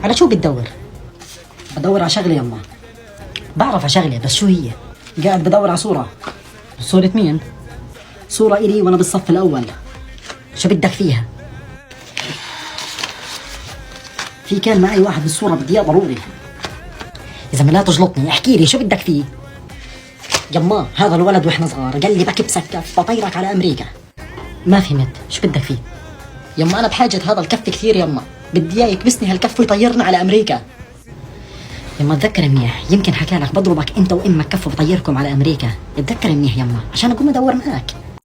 على شو بتدور؟ بدور على شغلة يما. بعرف على شغلة بس شو هي؟ قاعد بدور على صورة. صورة مين؟ صورة إلي وأنا بالصف الأول. شو بدك فيها؟ في كان معي واحد بالصورة بدي إياه ضروري. يا زلمة لا تجلطني، احكي لي شو بدك فيه؟ يما هذا الولد واحنا صغار قال لي بكب سكف بطيرك على أمريكا. ما فهمت، شو بدك فيه؟ يما أنا بحاجة هذا الكف كثير يما، بدي إياه يكبسني هالكف ويطيرنا على أمريكا. يما تذكر منيح، يمكن حكى لك بضربك أنت وأمك كف وبطيركم على أمريكا. اتذكر منيح يما عشان أقوم أدور معك.